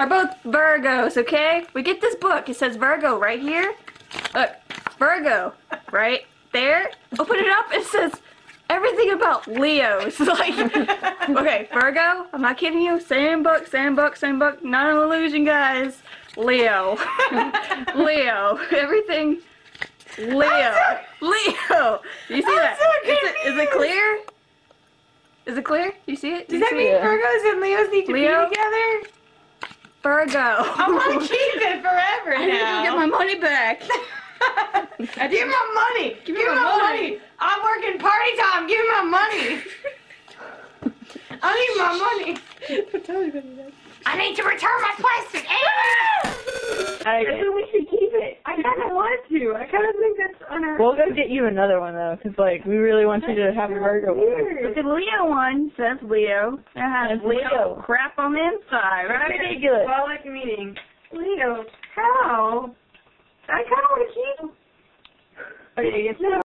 are both Virgos, okay? We get this book. It says Virgo right here. Look, Virgo, right there. Open it up. It says everything about Leos. Like, okay, Virgo. I'm not kidding you. Same book, same book, same book. Not an illusion, guys. Leo. Leo. Everything. Leo. Leo. Do you see that? Is it clear? Is it clear? You see it? Does that mean Virgos and Leos need to be together? Virgo. I want to keep it forever now. I need to get my money back. Give me my money. Give me my money. I'm working party time. Give me my money. I need my money. I need to return my plastic. I think we should keep it. I kind of want to. I kind of think that's unheard. We'll go get you another one though, because like we really want you to have a Virgo. But the Leo one says Leo. It has Leo crap on the inside, right? Ridiculous. Well, I like meeting. Leo, how? I kind of want to keep. Okay, it's